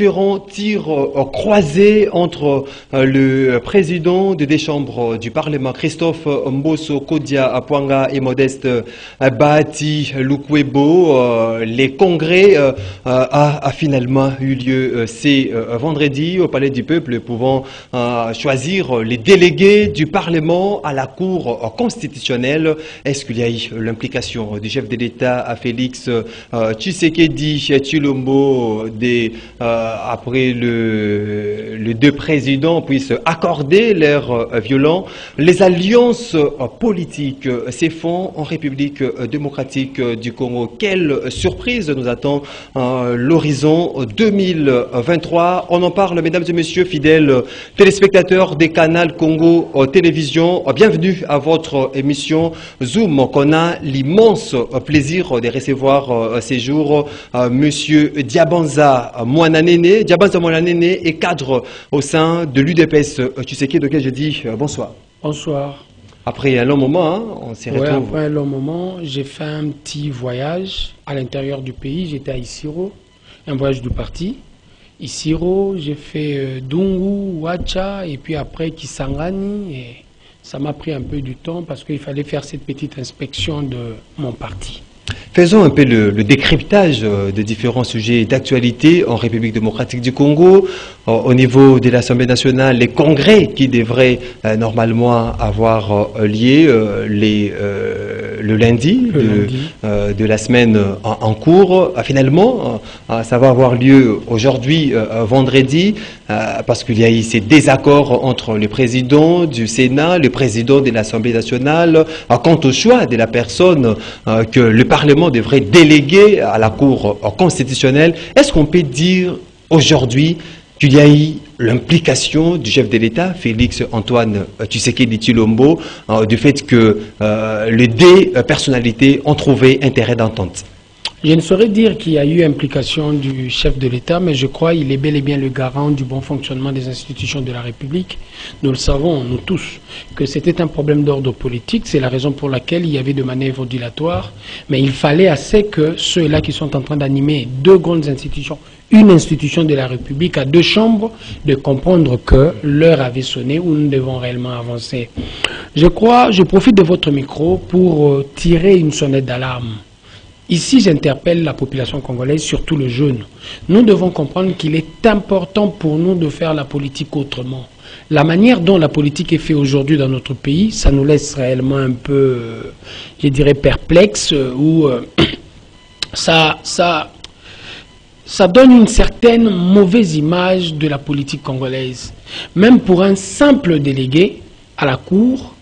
différents tirs croisés entre le président des chambres du Parlement, Christophe Mbosso Kodia Apwanga et Modeste Bahati Lukwebo. Les congrès a finalement eu lieu ce vendredi au Palais du Peuple, pouvant choisir les délégués du Parlement à la Cour constitutionnelle. Est-ce qu'il y a eu l'implication du chef de l'État, Félix Tshisekedi Tshilombo, après les deux présidents puissent accorder l'air violent? Les alliances politiques s'effondrent en République démocratique du Congo. Quelle surprise nous attend l'horizon 2023? On en parle, mesdames et messieurs, fidèles téléspectateurs des canaux Congo Télévision. Bienvenue à votre émission Zoom, qu'on a l'immense plaisir de recevoir ces jours monsieur Diabanza Mwananene. Diabanza Mwananene est cadre au sein de l'UDPS. Tu sais qui, de quel je dis bonsoir. Bonsoir. Après un long moment, hein, on s'est retrouvé. Après un long moment, j'ai fait un petit voyage à l'intérieur du pays. J'étais à Isiro, un voyage du parti. Isiro, j'ai fait Dungu, Wacha et puis après Kisangani. Et ça m'a pris un peu du temps parce qu'il fallait faire cette petite inspection de mon parti. Faisons un peu le décryptage de différents sujets d'actualité en République démocratique du Congo. Au niveau de l'Assemblée nationale, les congrès qui devraient normalement avoir lieu le lundi de la semaine en cours. Finalement, ça va avoir lieu aujourd'hui, vendredi, parce qu'il y a eu ces désaccords entre le président du Sénat, le président de l'Assemblée nationale, quant au choix de la personne que le Parlement devrait déléguer à la Cour constitutionnelle. Est-ce qu'on peut dire aujourd'hui qu'il y a eu l'implication du chef de l'État, Félix Antoine Tshisekedi Tshilombo, du fait que les deux personnalités ont trouvé intérêt d'entente? Je ne saurais dire qu'il y a eu implication du chef de l'État, mais je crois qu'il est bel et bien le garant du bon fonctionnement des institutions de la République. Nous le savons, nous tous, que c'était un problème d'ordre politique. C'est la raison pour laquelle il y avait de manœuvres dilatoires. Mais il fallait assez que ceux-là qui sont en train d'animer deux grandes institutions, une institution de la République à deux chambres, de comprendre que l'heure avait sonné où nous devons réellement avancer. Je profite de votre micro pour tirer une sonnette d'alarme. Ici, j'interpelle la population congolaise, surtout le jeune. Nous devons comprendre qu'il est important pour nous de faire la politique autrement. La manière dont la politique est faite aujourd'hui dans notre pays, ça nous laisse réellement un peu, je dirais, perplexes, ou ça donne une certaine mauvaise image de la politique congolaise. Même pour un simple délégué à la Cour,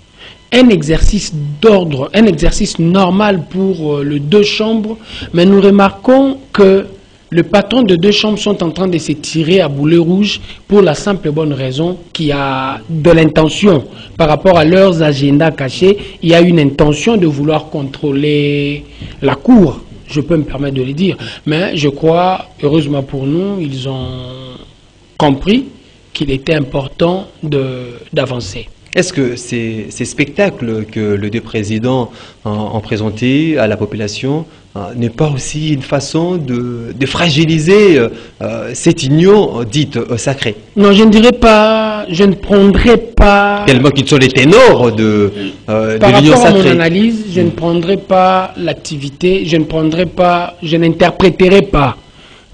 un exercice d'ordre, un exercice normal pour les deux chambres, mais nous remarquons que le patron de deux chambres sont en train de se tirer à boulet rouge pour la simple et bonne raison qu'il y a de l'intention par rapport à leurs agendas cachés. Il y a une intention de vouloir contrôler la Cour, je peux me permettre de le dire, mais je crois, heureusement pour nous, ils ont compris qu'il était important d'avancer. Est-ce que ces spectacles que les deux présidents ont présentés à la population n'est pas aussi une façon de fragiliser cette union dite sacrée? Non, je ne dirais pas, je ne prendrai pas... Tellement qu'ils sont les ténors de l'union sacrée. Par rapport à mon analyse, je ne prendrai pas l'activité, je n'interpréterai pas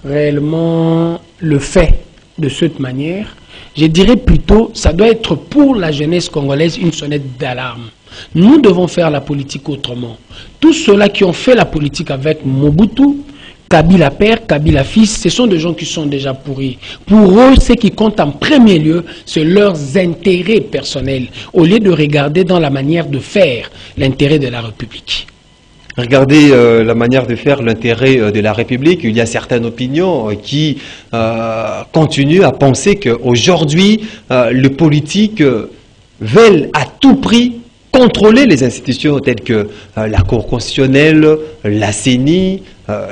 réellement le fait de cette manière. Je dirais plutôt, ça doit être pour la jeunesse congolaise une sonnette d'alarme. Nous devons faire la politique autrement. Tous ceux-là qui ont fait la politique avec Mobutu, Kabila père, Kabila fils, ce sont des gens qui sont déjà pourris. Pour eux, ce qui compte en premier lieu, c'est leurs intérêts personnels, au lieu de regarder dans la manière de faire l'intérêt de la République. Regardez la manière de faire l'intérêt de la République. Il y a certaines opinions qui continuent à penser qu'aujourd'hui, les politiques veulent à tout prix contrôler les institutions telles que la Cour constitutionnelle, la CENI,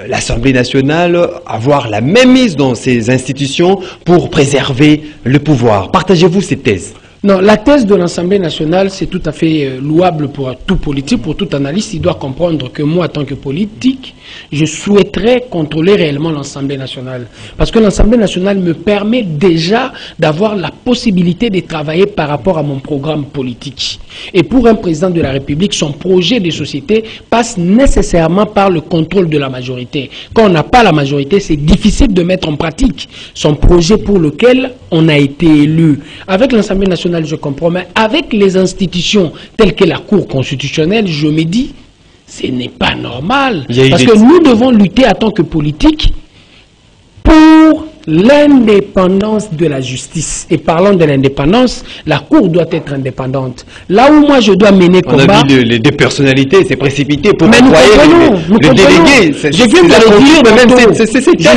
l'Assemblée nationale, avoir la même mise dans ces institutions pour préserver le pouvoir. Partagez-vous ces thèses? Non, la thèse de l'Assemblée nationale, c'est tout à fait louable pour tout politique, pour tout analyste. Il doit comprendre que moi, en tant que politique, je souhaiterais contrôler réellement l'Assemblée nationale. Parce que l'Assemblée nationale me permet déjà d'avoir la possibilité de travailler par rapport à mon programme politique. Et pour un président de la République, son projet de société passe nécessairement par le contrôle de la majorité. Quand on n'a pas la majorité, c'est difficile de mettre en pratique son projet pour lequel on a été élu. Avec l'Assemblée nationale, je comprends, mais avec les institutions telles que la Cour constitutionnelle, je me dis, ce n'est pas normal. Parce que nous devons lutter en tant que politique pour l'indépendance de la justice. Et parlant de l'indépendance, la Cour doit être indépendante. Là où moi je dois mener combat... On a vu les deux personnalités, c'est précipité pour envoyer le délégué. Je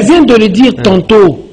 viens de le dire tantôt.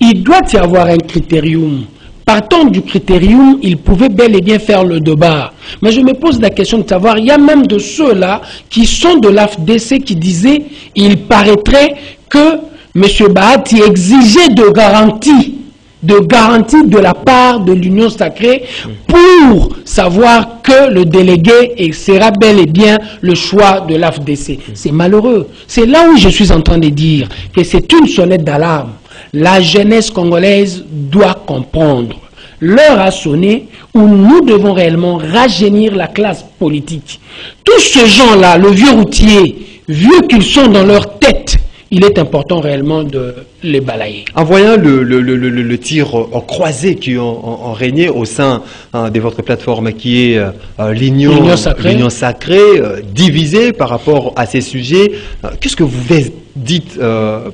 Il doit y avoir un critérium. Partant du critérium, il pouvait bel et bien faire le débat. Mais je me pose la question de savoir, il y a même de ceux-là qui sont de l'AFDC qui disaient, il paraîtrait que M. Bahati exigeait de garanties de la part de l'Union sacrée pour savoir que le délégué sera bel et bien le choix de l'AFDC. C'est malheureux. C'est là où je suis en train de dire que c'est une sonnette d'alarme. La jeunesse congolaise doit comprendre. L'heure a sonné où nous devons réellement rajeunir la classe politique. Tous ces gens-là, le vieux routier, vieux qu'ils sont dans leur tête, il est important réellement de les balayer. En voyant le tir croisé qui ont régné au sein de votre plateforme qui est l'Union sacrée, divisée par rapport à ces sujets, qu'est-ce que vous dites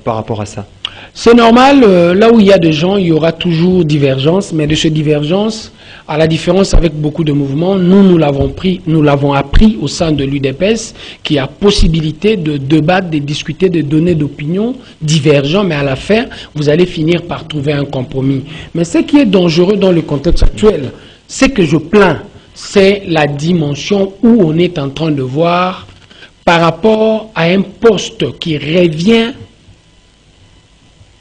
par rapport à ça? C'est normal, là où il y a des gens, il y aura toujours divergence, mais de ces divergences, à la différence avec beaucoup de mouvements, nous l'avons appris au sein de l'UDPS, qui a possibilité de débattre, de discuter, de donner d'opinions divergentes, mais à la fin, vous allez finir par trouver un compromis. Mais ce qui est dangereux dans le contexte actuel, c'est que je plains, c'est la dimension où on est en train de voir par rapport à un poste qui revient,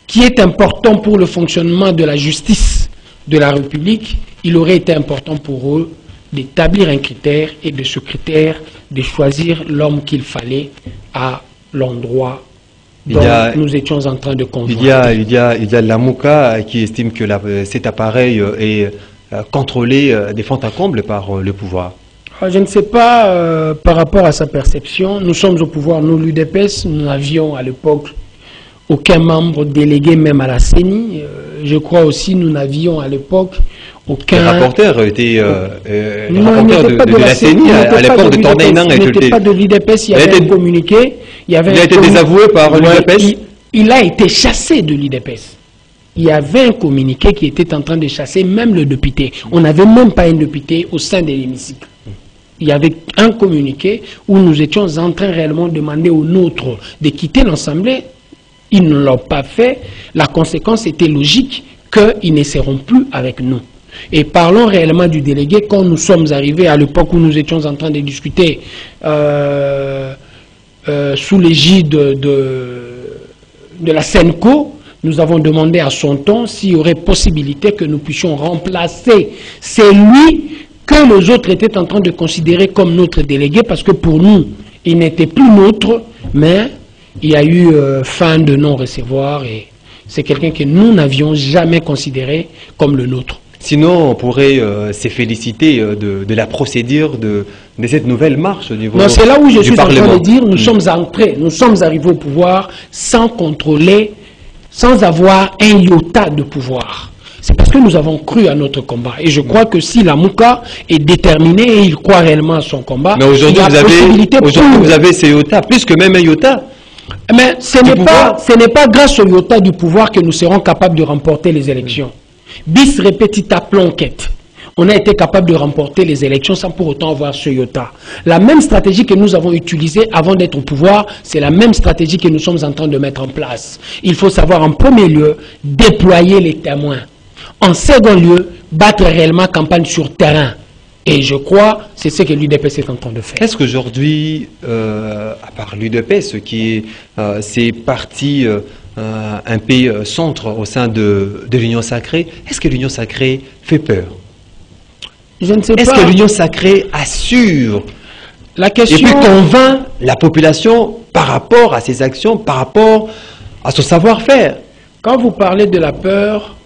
qui est important pour le fonctionnement de la justice de la République. Il aurait été important pour eux d'établir un critère et de ce critère de choisir l'homme qu'il fallait à l'endroit dont nous étions en train de convoiter. Il y a Lamouka qui estime que cet appareil est contrôlé des fond en comble par le pouvoir. Je ne sais pas par rapport à sa perception. Nous sommes au pouvoir, nous l'UDPS, nous n'avions à l'époque aucun membre délégué même à la CENI. Je crois aussi nous n'avions à l'époque aucun... Le rapporteur était rapporteur de la CENI à l'époque de Torneinan. Il n'était pas de l'UDPS, il y avait un communiqué. Il a été désavoué par l'UDPS. Il a été chassé de l'UDPS. Il y avait un communiqué qui était en train de chasser même le député. On n'avait même pas un député au sein de l'hémicycle. Il y avait un communiqué où nous étions en train réellement de demander aux nôtres de quitter l'Assemblée. Ils ne l'ont pas fait. La conséquence était logique qu'ils ne seront plus avec nous. Et parlons réellement du délégué. Quand nous sommes arrivés à l'époque où nous étions en train de discuter sous l'égide de la SENCO, nous avons demandé à son temps s'il y aurait possibilité que nous puissions remplacer celui que les autres étaient en train de considérer comme notre délégué, parce que pour nous, il n'était plus nôtre, mais il y a eu fin de non-recevoir et c'est quelqu'un que nous n'avions jamais considéré comme le nôtre. Sinon, on pourrait se féliciter de la procédure de cette nouvelle marche au niveau du Parlement. Non, c'est là où je suis en train de dire, nous sommes entrés, nous sommes arrivés au pouvoir sans contrôler, sans avoir un iota de pouvoir. C'est parce que nous avons cru à notre combat. Et je crois que si la Mouka est déterminé et il croit réellement à son combat, mais aujourd'hui vous avez ces iota, plus que même un iota. Mais ce n'est pas grâce au iota du pouvoir que nous serons capables de remporter les élections. Bis repetita plonquette. On a été capable de remporter les élections sans pour autant avoir ce iota. La même stratégie que nous avons utilisée avant d'être au pouvoir, c'est la même stratégie que nous sommes en train de mettre en place. Il faut savoir en premier lieu déployer les témoins. En second lieu, battre réellement campagne sur terrain. Et je crois c'est ce que l'UDPS est en train de faire. Est-ce qu'aujourd'hui, à part l'UDPS, qui est ces partis un peu centre au sein de l'Union sacrée, est-ce que l'Union sacrée fait peur? Je ne sais pas. Est-ce que l'Union sacrée assure La question... et puis convainc la population par rapport à ses actions, par rapport à son savoir-faire? Quand vous parlez de la peur,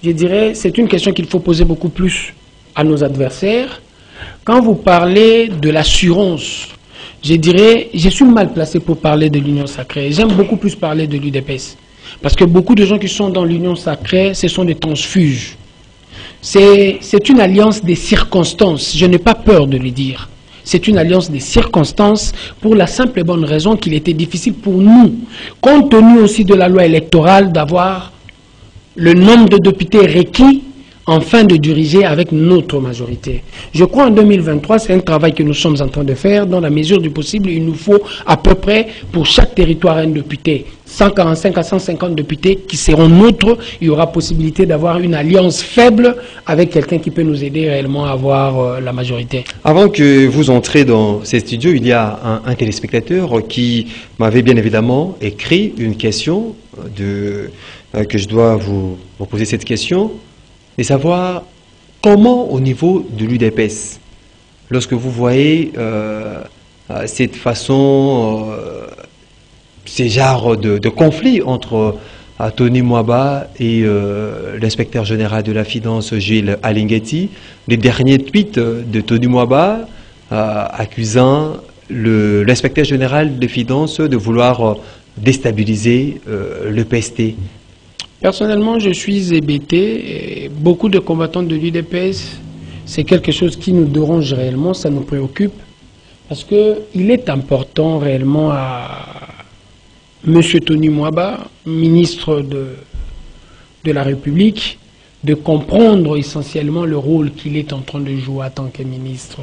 je dirais c'est une question qu'il faut poser beaucoup plus à nos adversaires. Quand vous parlez de l'assurance, je dirais, je suis mal placé pour parler de l'Union sacrée. J'aime beaucoup plus parler de l'UDPS. Parce que beaucoup de gens qui sont dans l'Union sacrée, ce sont des transfuges. C'est une alliance des circonstances. Je n'ai pas peur de le dire. C'est une alliance des circonstances pour la simple et bonne raison qu'il était difficile pour nous, compte tenu aussi de la loi électorale, d'avoir le nombre de députés requis afin de diriger avec notre majorité. Je crois en 2023, c'est un travail que nous sommes en train de faire. Dans la mesure du possible, il nous faut à peu près pour chaque territoire un député. 145 à 150 députés qui seront nôtres. Il y aura possibilité d'avoir une alliance faible avec quelqu'un qui peut nous aider réellement à avoir la majorité. Avant que vous entrez dans ces studios, il y a un téléspectateur qui m'avait bien évidemment écrit une question que je dois vous poser cette question. Et savoir comment au niveau de l'UDPS, lorsque vous voyez cette façon, ces genres de conflits entre Tony Mwaba et l'inspecteur général de la finance Gilles Alinghetti, les derniers tweets de Tony Mwaba accusant l'inspecteur général des finances de vouloir déstabiliser le PST. Personnellement, je suis hébété. Et beaucoup de combattants de l'UDPS, c'est quelque chose qui nous dérange réellement, ça nous préoccupe. Parce qu'il est important réellement à M. Tony Mwaba, ministre de la République, de comprendre essentiellement le rôle qu'il est en train de jouer en tant que ministre.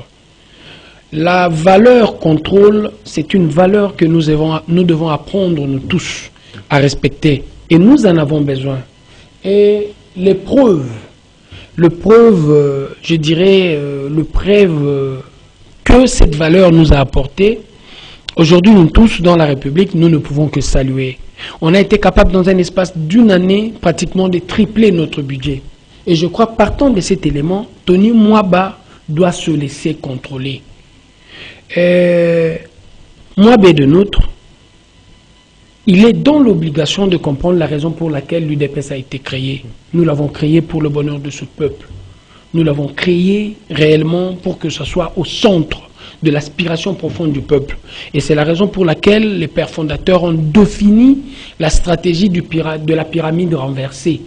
La valeur contrôle, c'est une valeur que nous devons apprendre, nous tous, à respecter. Et nous en avons besoin. Et les preuves, je dirais, le preuve que cette valeur nous a apporté, aujourd'hui, nous tous, dans la République, nous ne pouvons que saluer. On a été capable, dans un espace d'une année, pratiquement de tripler notre budget. Et je crois, partant de cet élément, Tony Mwaba doit se laisser contrôler. Mwaba est de nôtre. Il est dans l'obligation de comprendre la raison pour laquelle l'UDPS a été créée. Nous l'avons créé pour le bonheur de ce peuple. Nous l'avons créé réellement pour que ce soit au centre de l'aspiration profonde du peuple. Et c'est la raison pour laquelle les pères fondateurs ont défini la stratégie de la pyramide renversée.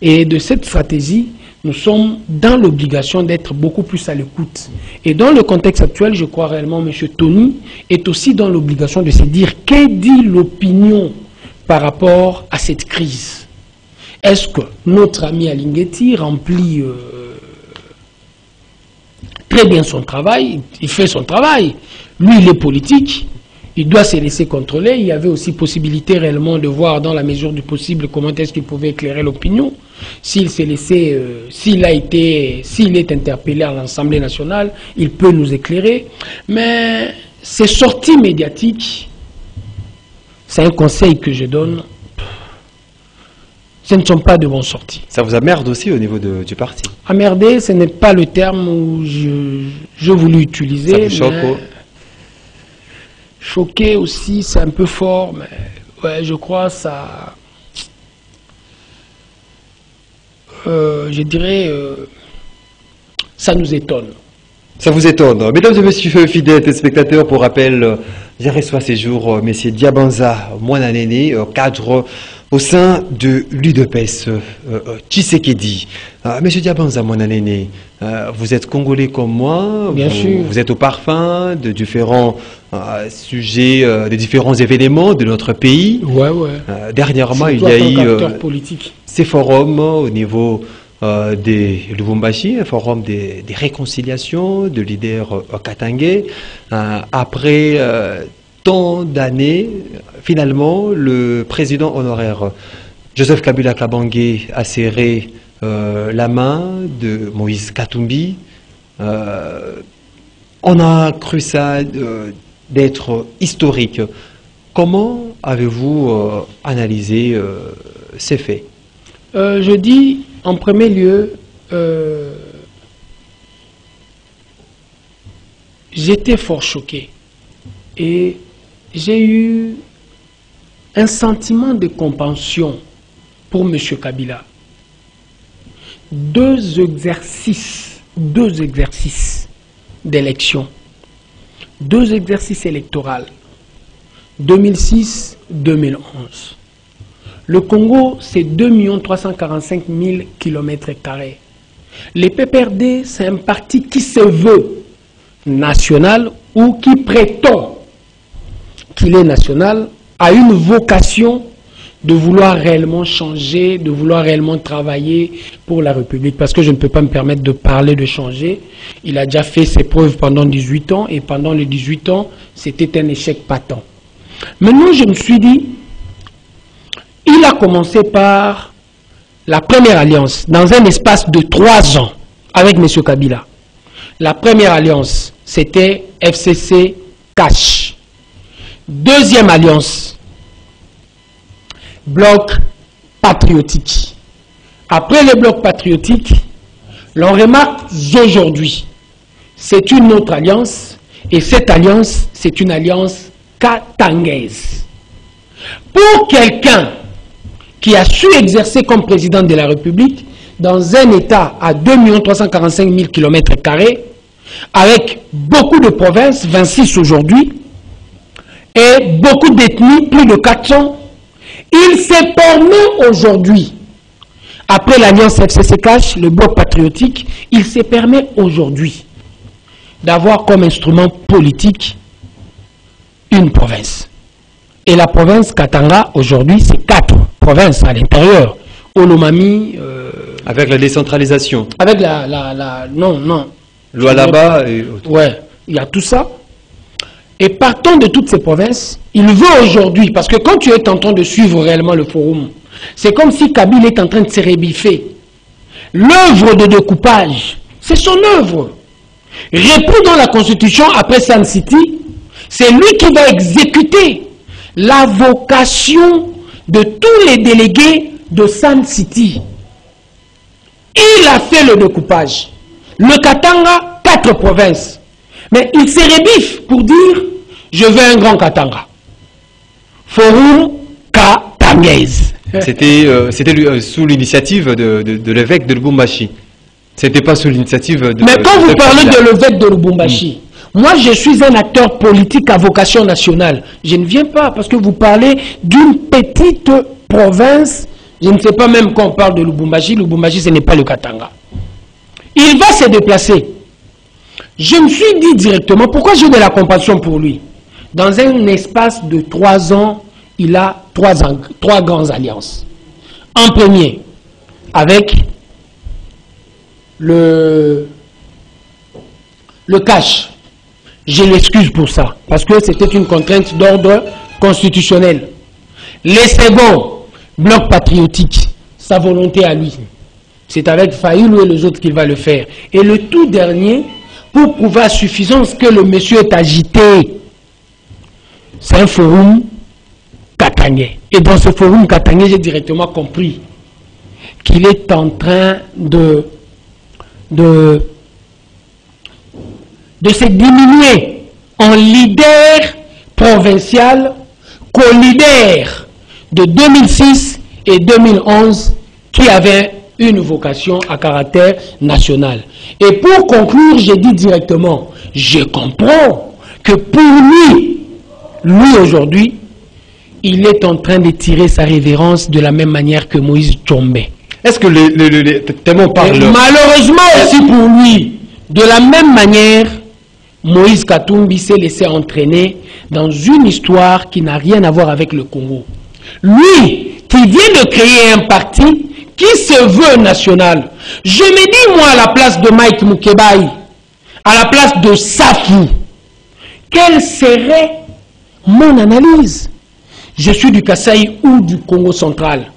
Et de cette stratégie, nous sommes dans l'obligation d'être beaucoup plus à l'écoute. Et dans le contexte actuel, je crois réellement M. Tony est aussi dans l'obligation de se dire que dit l'opinion par rapport à cette crise. Est-ce que notre ami Alinghetti remplit très bien son travail? Il fait son travail. Lui, il est politique. Il doit se laisser contrôler. Il y avait aussi possibilité réellement de voir dans la mesure du possible comment est-ce qu'il pouvait éclairer l'opinion. S'il s'est laissé, s'il est interpellé à l'Assemblée nationale, il peut nous éclairer. Mais ces sorties médiatiques, c'est un conseil que je donne, ce ne sont pas de bonnes sorties. Ça vous emmerde aussi au niveau du parti? Emmerder, ce n'est pas le terme où je voulais utiliser. Ça vous choque? Choquer aussi, c'est un peu fort, mais ouais, je crois ça... je dirais, ça nous étonne. Ça vous étonne. Mesdames et messieurs fidèles téléspectateurs, pour rappel, j'ai reçu ces jours M. Diabanza Mwananene, cadre au sein de l'UDPS Tshisekedi. M. Diabanza Mwananene, vous êtes congolais comme moi. Bien sûr. Vous êtes au parfum de différents sujets, de différents événements de notre pays. Ouais, ouais. Dernièrement, il y a eu politique. Ces forums au niveau des Lubumbashi, un forum des réconciliations de leaders katangais. Après tant d'années, finalement, le président honoraire Joseph Kabila Kabange a serré la main de Moïse Katumbi. On a cru ça d'être historique. Comment avez-vous analysé ces faits? Je dis, en premier lieu, j'étais fort choqué. Et j'ai eu un sentiment de compassion pour M. Kabila. Deux exercices d'élection, deux exercices électoraux, 2006-2011. Le Congo, c'est 2 345 000 km². Les PPRD, c'est un parti qui se veut national ou qui prétend qu'il est national, a une vocation de vouloir réellement changer, de vouloir réellement travailler pour la République. Parce que je ne peux pas me permettre de parler de changer. Il a déjà fait ses preuves pendant 18 ans et pendant les 18 ans, c'était un échec patent. Maintenant, je me suis dit, il a commencé par la première alliance dans un espace de 3 ans avec M. Kabila. La première alliance, c'était FCC Cash. Deuxième alliance, bloc patriotique. Après le bloc patriotique, l'on remarque aujourd'hui, c'est une autre alliance, et cette alliance, c'est une alliance katangaise. Pour quelqu'un qui a su exercer comme président de la République dans un État à 2 345 000 km², avec beaucoup de provinces, 26 aujourd'hui, et beaucoup d'ethnies, plus de 400, il s'est permis aujourd'hui, après l'alliance FCC-Cash, le bloc patriotique, il se permet aujourd'hui d'avoir comme instrument politique une province. Et la province Katanga, aujourd'hui, c'est 4 provinces à l'intérieur. Olomami... avec la décentralisation. Avec non. Lualaba et... Ouais, il y a tout ça. Et partant de toutes ces provinces, il veut aujourd'hui, parce que quand tu es en train de suivre réellement le forum, c'est comme si Kabila est en train de se rébiffer. L'œuvre de découpage, c'est son œuvre. Repris dans la Constitution après Sun City, c'est lui qui va exécuter la vocation de tous les délégués de Sun City. Il a fait le découpage. Le Katanga, 4 provinces. Mais il se rébiffe pour dire, je veux un grand Katanga. Forum katangaise. C'était sous l'initiative de l'évêque de Lubumbashi. C'était pas sous l'initiative de... Mais quand vous parlez de l'évêque de Lubumbashi, moi je suis un acteur politique à vocation nationale. Je ne viens pas parce que vous parlez d'une petite province. Je ne sais pas même quand on parle de Lubumbashi. Lubumbashi, ce n'est pas le Katanga. Il va se déplacer. Je me suis dit directement, pourquoi j'ai de la compassion pour lui? Dans un espace de 3 ans, il a 3 grandes alliances. En premier, avec le cash. Je l'excuse pour ça, parce que c'était une contrainte d'ordre constitutionnel. Les seconds, bloc patriotique, sa volonté à lui. C'est avec Fayoulou et les autres qu'il va le faire. Et le tout dernier, pour prouver à suffisance que le monsieur est agité, c'est un forum katangais. Et dans ce forum katangais, j'ai directement compris qu'il est en train de se diminuer en leader provincial co-leader de 2006 et 2011 qui avait une vocation à caractère national. Et pour conclure, j'ai dit directement, je comprends que pour lui aujourd'hui, il est en train de tirer sa révérence de la même manière que Moïse Tchombe. Est-ce que tellement parle... Malheureusement aussi pour lui, de la même manière, Moïse Katumbi s'est laissé entraîner dans une histoire qui n'a rien à voir avec le Congo. Lui, qui vient de créer un parti qui se veut national. Je me dis, moi, à la place de Mike Mukebai, à la place de Safou, quelle serait mon analyse? Je suis du Kasaï ou du Congo central.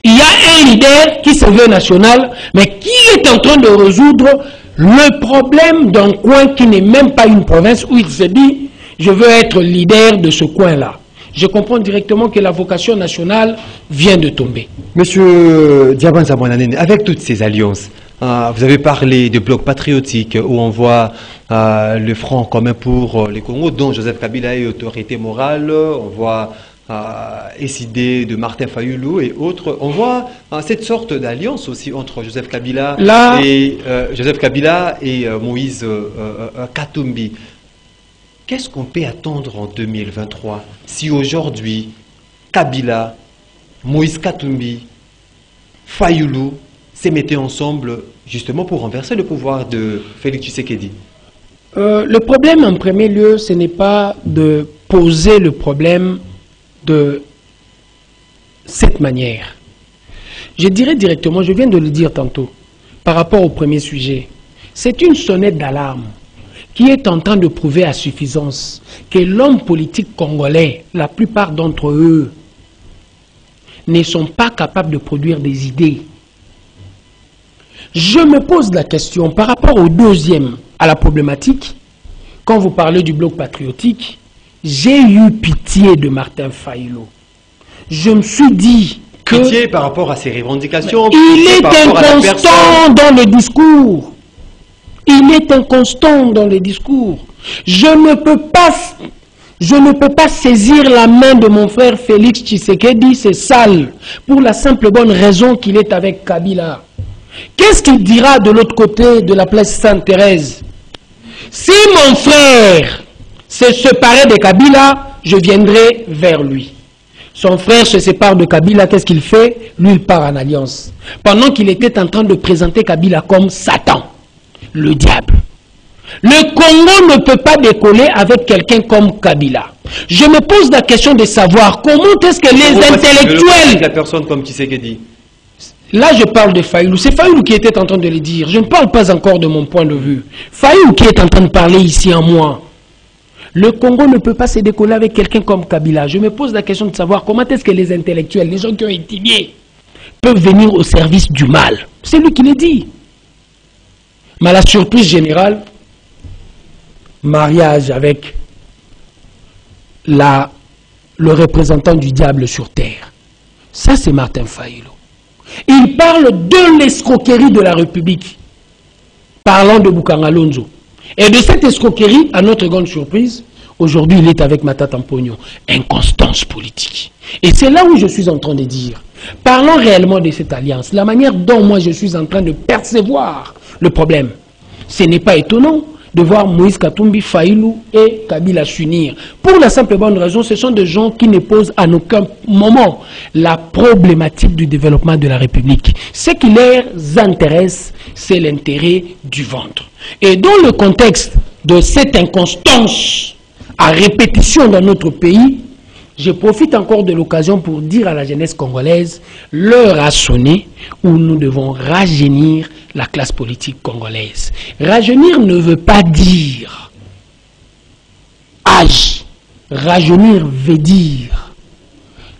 Il y a un leader qui se veut national, mais qui est en train de résoudre le problème d'un coin qui n'est même pas une province, où il se dit, je veux être leader de ce coin-là. Je comprends directement que la vocation nationale vient de tomber. Monsieur Diaban Zabouananene, avec toutes ces alliances, vous avez parlé de bloc patriotique où on voit le Front commun pour les Congo, dont Joseph Kabila est autorité morale. On voit SID de Martin Fayoulou et autres. On voit cette sorte d'alliance aussi entre Joseph Kabila et Moïse Katumbi. Qu'est-ce qu'on peut attendre en 2023 si aujourd'hui Kabila, Moïse Katumbi, Fayoulou se mettaient ensemble justement pour renverser le pouvoir de Félix Tshisekedi? Le problème en premier lieu, ce n'est pas de poser le problème de cette manière. Je dirais directement, je viens de le dire tantôt, par rapport au premier sujet, c'est une sonnette d'alarme qui est en train de prouver à suffisance que l'homme politique congolais, la plupart d'entre eux, ne sont pas capables de produire des idées. Je me pose la question par rapport au deuxième, à la problématique, quand vous parlez du bloc patriotique, j'ai eu pitié de Martin Fayoulou. Je me suis dit que... Pitié par rapport à ses revendications. Il est inconstant dans le discours. Il est inconstant dans les discours. Je ne peux pas saisir la main de mon frère Félix Tshisekedi, c'est sale, pour la simple bonne raison qu'il est avec Kabila. Qu'est-ce qu'il dira de l'autre côté de la place Sainte-Thérèse? Si mon frère se séparait de Kabila, je viendrai vers lui. Son frère se sépare de Kabila, qu'est-ce qu'il fait? Lui, il part en alliance. Pendant qu'il était en train de présenter Kabila comme Satan, le diable. Le Congo ne peut pas décoller avec quelqu'un comme Kabila. Je me pose la question de savoir comment est-ce que les intellectuels... La personne comme Tshisekedi. Là, je parle de Fayoulou. C'est Fayoulou qui était en train de le dire. Je ne parle pas encore de mon point de vue. Fayoulou qui est en train de parler ici en moi. Le Congo ne peut pas se décoller avec quelqu'un comme Kabila. Je me pose la question de savoir comment est-ce que les intellectuels, les gens qui ont étudié, peuvent venir au service du mal. C'est lui qui le dit. Mais la surprise générale, mariage avec le représentant du diable sur terre. Ça, c'est Martin Fayoulou. Il parle de l'escroquerie de la République, parlant de Boukangalonzo. Et de cette escroquerie, à notre grande surprise, aujourd'hui il est avec Matata Mpogno. Inconstance politique. Et c'est là où je suis en train de dire, parlons réellement de cette alliance, la manière dont moi je suis en train de percevoir le problème. Ce n'est pas étonnant de voir Moïse Katumbi, Fayoulou et Kabila s'unir. Pour la simple et bonne raison, ce sont des gens qui ne posent à aucun moment la problématique du développement de la République. Ce qui les intéresse, c'est l'intérêt du ventre. Et dans le contexte de cette inconstance à répétition dans notre pays, je profite encore de l'occasion pour dire à la jeunesse congolaise, l'heure a sonné où nous devons rajeunir la classe politique congolaise. Rajeunir ne veut pas dire âge. Rajeunir veut dire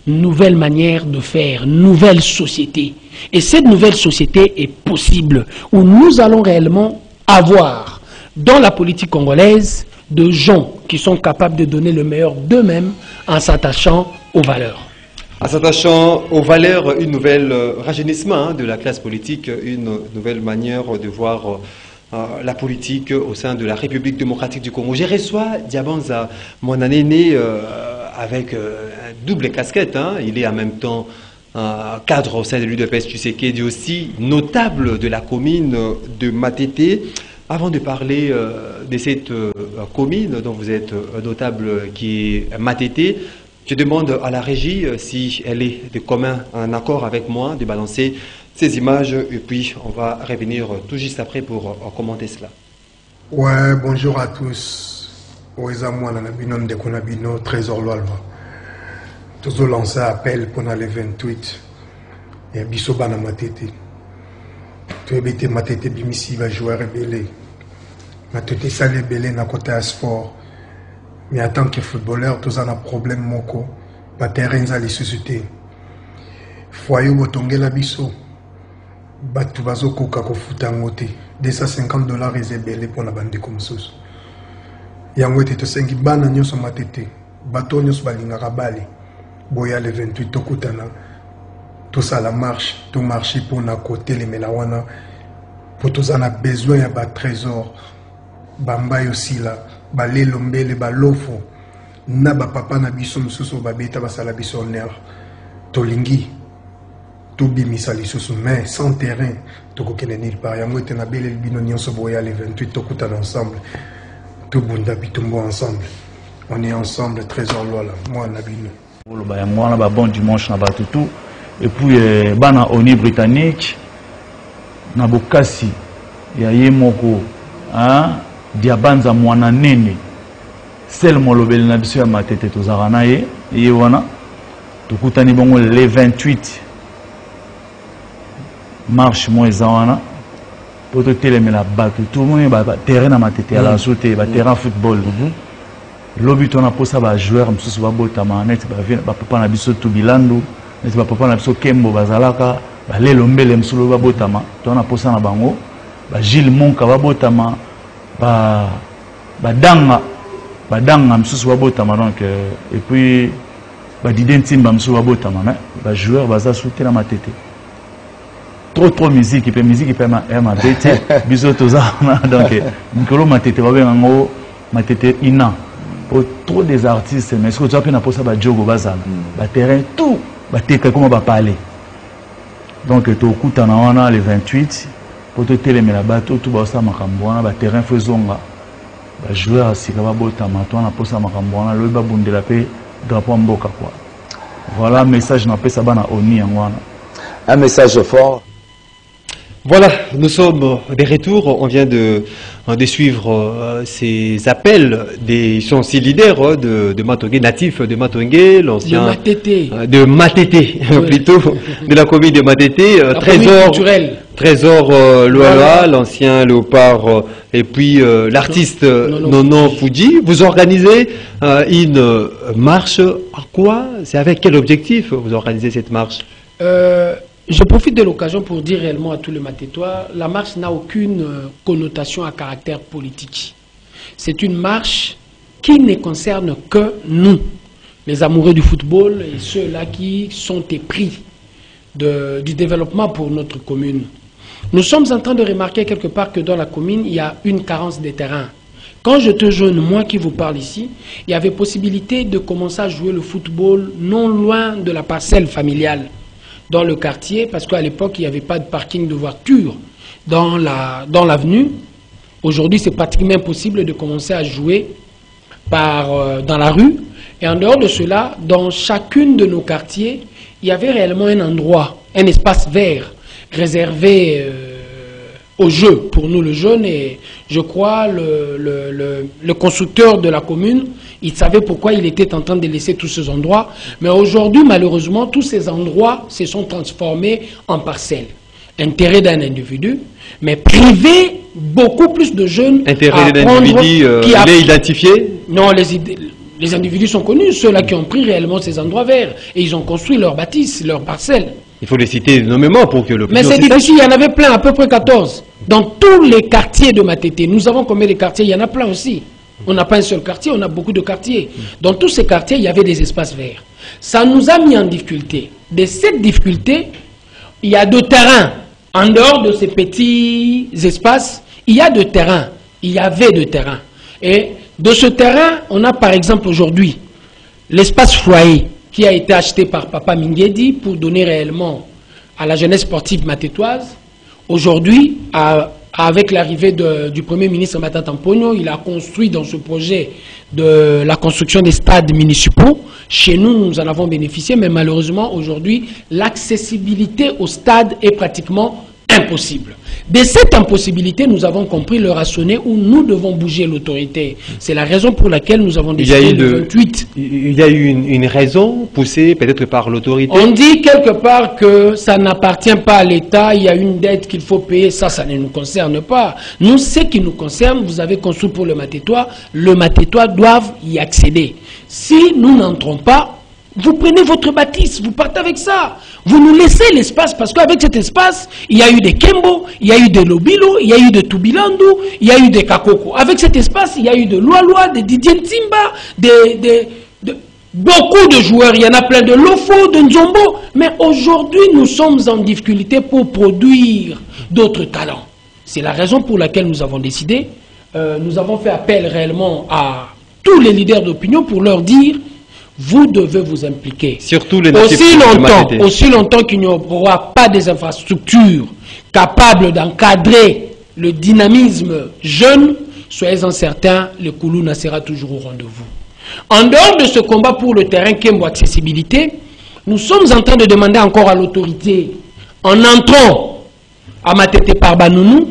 nouvelle manière de faire, nouvelle société. Et cette nouvelle société est possible, où nous allons réellement avoir dans la politique congolaise de gens qui sont capables de donner le meilleur d'eux-mêmes en s'attachant aux valeurs. En s'attachant aux valeurs, une nouvelle rajeunissement de la classe politique, une nouvelle manière de voir la politique au sein de la République démocratique du Congo. Je reçois Diabanza, mon aîné, avec une double casquette. Il est en même temps cadre au sein de l'UDPS Tshisekedi, aussi notable de la commune de Matete. Avant de parler de cette commune dont vous êtes notable qui est Matete, je demande à la régie si elle est de commun un accord avec moi de balancer ces images et puis on va revenir tout juste après pour commenter cela. Ouais, bonjour à tous. Oezamou Ananabino Ndekonabino, Trésor Loalva. Tous ont lancé appel pour les 28 et Bissobana Matete. Tu es Matete Bimisi va jouer rebelle. Matete Salé Belé na côté à sport. Mais en tant que footballeur, tous ont un problème moko. Pas terrain à les sociétés. Foyer Botongela Bisso. Batu bazo koka ko futangote. $250 et belé pour la bande comme ça. Yango te sengi bana nyoso Matete. Bato nyoso balingaka bali. Boya le 28 tokutana. Tout ça la marche, tout marcher pour na côté les melawana pour tous on a besoin de ba trésor bamba aussi là ba lelombele ba lofo na ba papa na biso mususu ba beta ba sala biso ner tolingi to bimisa lisusu mais sans terrain to ko kene nil par yango te na bele bino nyonso boya les 28 to kutana ensemble to bunda bitumbo ensemble on est ensemble trésor lola moi na bino le ba moi ba bon dimanche na ba tout et puis bana oni britannique na bokasi ya yemoko hein diabanza mwana nene sel molobeli na biso ya matete tozaka na ye wana tukutani bongo le 28 marche mo ezawana poto telemela bato tout le monde ba terrain na matete ala sauter ba terrain football lobi tona posa ba joueur msusu ba botama net ba papa na biso to bilando net ba papa na biso kembo bazalaka ba lelo mbele msulo ba botama tona posa na bango ba Gilles Monka ba botama badanga msusu ba botama donc et puis ba Didentimba msusu ba botama mais ba joueur baza sauter na matete trop musique et puis ma bête biso toza donc mikolo matete ba bengo matete ina pour trop des artistes mais ce que tu as pu na posa ba jogo bazala ba terrain tout ba teka comment ba parler donc to kutana wana le 28 pour te telemela bato tout ba sa makambo wana ba terrain fezonga ba joueur asika ba botama to na posa makambo wana lo ba bundela pe drapeau mboka quoi voilà message na pesa bana oni wana un message fort. Voilà, nous sommes de retour. On vient de suivre ces appels des sont aussi leaders de Matongué, natifs de Matongué, l'ancien de Matete, oui. Plutôt de la commune de Matete, Trésor Loala, l'ancien Léopard, et puis l'artiste Nono Fuji. Vous organisez une marche. À quoi? C'est avec quel objectif vous organisez cette marche? Je profite de l'occasion pour dire réellement à tous les Matétois, la marche n'a aucune connotation à caractère politique. C'est une marche qui ne concerne que nous, les amoureux du football et ceux-là qui sont épris du développement pour notre commune. Nous sommes en train de remarquer quelque part que dans la commune, il y a une carence de terrain. Quand j'étais jeune, moi qui vous parle ici, il y avait possibilité de commencer à jouer le football non loin de la parcelle familiale. Dans le quartier, parce qu'à l'époque, il n'y avait pas de parking de voiture dans l'avenue. Aujourd'hui, c'est pratiquement impossible de commencer à jouer dans la rue. Et en dehors de cela, dans chacune de nos quartiers, il y avait réellement un endroit, un espace vert réservé au jeu, pour nous le jeune. Et je crois le constructeur de la commune, il savait pourquoi il était en train de laisser tous ces endroits. Mais aujourd'hui, malheureusement, tous ces endroits se sont transformés en parcelles. Intérêt d'un individu, mais privé beaucoup plus de jeunes. Intérêt d'un individu, il est identifié? Non, les individus sont connus, ceux-là qui ont pris réellement ces endroits verts. Et ils ont construit leurs bâtisses, leurs parcelles. Il faut les citer nommément pour que le... Mais c'est difficile, il y en avait plein, à peu près 14. Dans tous les quartiers de Matete, nous avons combien de quartiers? Il y en a plein aussi. On n'a pas un seul quartier, on a beaucoup de quartiers. Dans tous ces quartiers, il y avait des espaces verts. Ça nous a mis en difficulté. De cette difficulté, il y a de terrain. En dehors de ces petits espaces, il y a de terrain. Il y avait de terrain. Et de ce terrain, on a par exemple aujourd'hui l'espace foyer qui a été acheté par Papa Minguedi pour donner réellement à la jeunesse sportive matétoise. Aujourd'hui, avec l'arrivée du Premier ministre Matata Mpogno, il a construit dans ce projet de la construction des stades municipaux. Chez nous, nous en avons bénéficié, mais malheureusement, aujourd'hui, l'accessibilité au stade est pratiquement impossible. De cette impossibilité, nous avons compris le raisonner où nous devons bouger l'autorité. C'est la raison pour laquelle nous avons décidé le 28. Il y a eu une raison poussée peut-être par l'autorité. On dit quelque part que ça n'appartient pas à l'État, il y a une dette qu'il faut payer, ça ne nous concerne pas. Nous, ce qui nous concerne, vous avez construit pour le Matétois doivent y accéder. Si nous n'entrons pas, vous prenez votre bâtisse, vous partez avec ça. Vous nous laissez l'espace, parce qu'avec cet espace, il y a eu des Kembo, il y a eu des Lobilo, il y a eu de Tubilandu, il y a eu des Kakoko. Avec cet espace, il y a eu de Loaloa, de Didier Ntimba, beaucoup de joueurs. Il y en a plein de Lofo, de Nzombo. Mais aujourd'hui, nous sommes en difficulté pour produire d'autres talents. C'est la raison pour laquelle nous avons décidé, nous avons fait appel réellement à tous les leaders d'opinion pour leur dire, vous devez vous impliquer. Surtout les aussi longtemps qu'il n'y aura pas des infrastructures capables d'encadrer le dynamisme jeune, soyez-en certains, le Koulouna sera toujours au rendez-vous. En dehors de ce combat pour le terrain Kembo Accessibilité, nous sommes en train de demander encore à l'autorité, en entrant à Matete par Banounou,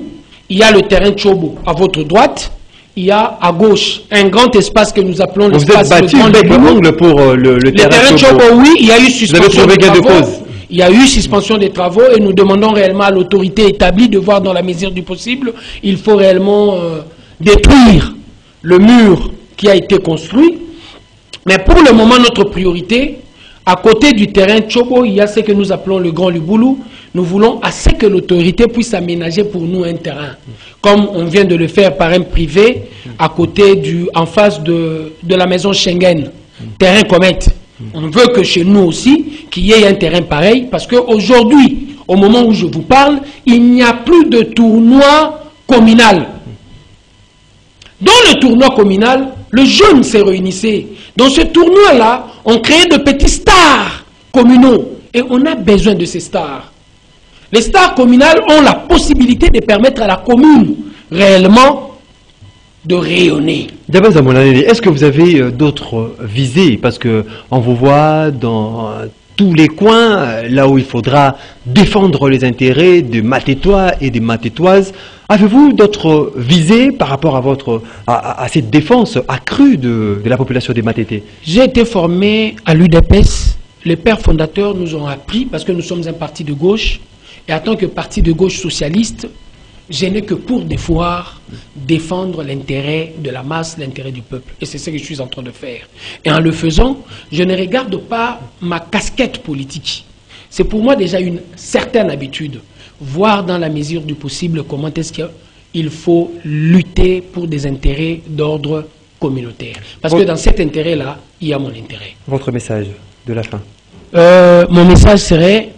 il y a le terrain Chobo à votre droite, il y a à gauche un grand espace que nous appelons l'espace pour le terrain Chobo. Oui, il y a eu suspension des travaux. Il y a eu suspension des travaux et nous demandons réellement à l'autorité établie de voir dans la mesure du possible. Il faut réellement détruire le mur qui a été construit. Mais pour le moment, notre priorité, à côté du terrain Chobo, il y a ce que nous appelons le Grand Luboulou. Nous voulons assez que l'autorité puisse aménager pour nous un terrain, comme on vient de le faire par un privé, à côté en face de la maison Schengen, terrain comète. On veut que chez nous aussi, qu'il y ait un terrain pareil, parce qu'aujourd'hui, au moment où je vous parle, il n'y a plus de tournoi communal. Dans le tournoi communal, le jeune s'est réunissé. Dans ce tournoi-là, on crée de petits stars communaux. Et on a besoin de ces stars. Les stars communales ont la possibilité de permettre à la commune réellement de rayonner. Est-ce que vous avez d'autres visées? Parce qu'on vous voit dans tous les coins, là où il faudra défendre les intérêts des Matétois et des Matétoises. Avez-vous d'autres visées par rapport à cette défense accrue de la population des Matétés? J'ai été formé à l'UDPS. Les pères fondateurs nous ont appris, parce que nous sommes un parti de gauche, et en tant que parti de gauche socialiste, je n'ai que pour devoir défendre l'intérêt de la masse, l'intérêt du peuple. Et c'est ce que je suis en train de faire. Et en le faisant, je ne regarde pas ma casquette politique. C'est pour moi déjà une certaine habitude. Voir dans la mesure du possible comment est-ce qu'il faut lutter pour des intérêts d'ordre communautaire. Parce que dans cet intérêt-là, il y a mon intérêt. Votre message de la fin? Mon message serait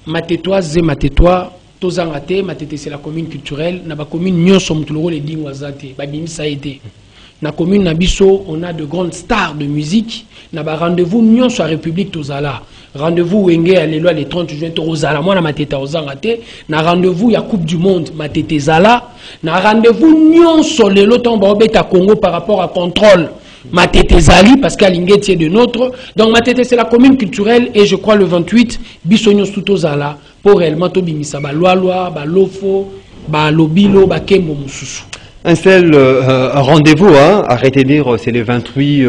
Matétoises et Matétois, Tozangate, Matete c'est la commune culturelle, na ba commune Nyonsom Tuloro les Dingwazate, ba Bimisa été. Na commune Nabiso, on a de grandes stars de musique, na ba rendez-vous Nyonso à République Tozala. Rendez-vous Wenge à l'éloignement les 30 juin Tozala, moi na Matete Ozangate, na rendez-vous ya Coupe du Monde Matete Zala, na rendez-vous Nyonso les lotan ba obeta Congo par rapport à contrôle. Matete Zali, parce qu'à l'Inguet, de notre. Donc Matete, c'est la commune culturelle, et je crois le 28, Bissonio Soutozala, pour réellement Tobimisa, Loa, Lofo, Lobilo, Kembo Moussousou. Un seul rendez-vous à retenir, c'est le 28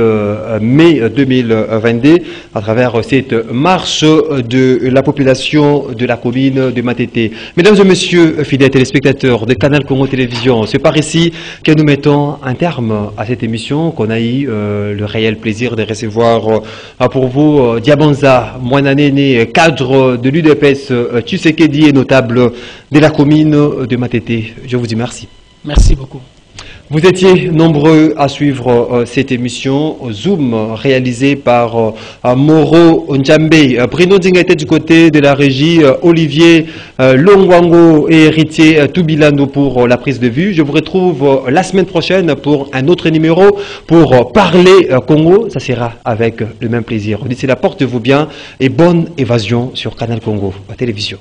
mai 2022, à travers cette marche de la population de la commune de Matete. Mesdames et messieurs, fidèles téléspectateurs de Canal Congo Télévision, c'est par ici que nous mettons un terme à cette émission, qu'on a eu le réel plaisir de recevoir pour vous Diabanza Mwananene, cadre de l'UDPS Tshisekedi et notable de la commune de Matete. Je vous dis merci. Merci beaucoup. Vous étiez nombreux à suivre cette émission Zoom réalisée par Moro Njambe. Bruno Dzinga était du côté de la régie, Olivier Longwango et héritier Toubilano pour la prise de vue. Je vous retrouve la semaine prochaine pour un autre numéro pour parler Congo. Ça sera avec le même plaisir. D'ici là, portez-vous bien et bonne évasion sur Canal Congo, la télévision.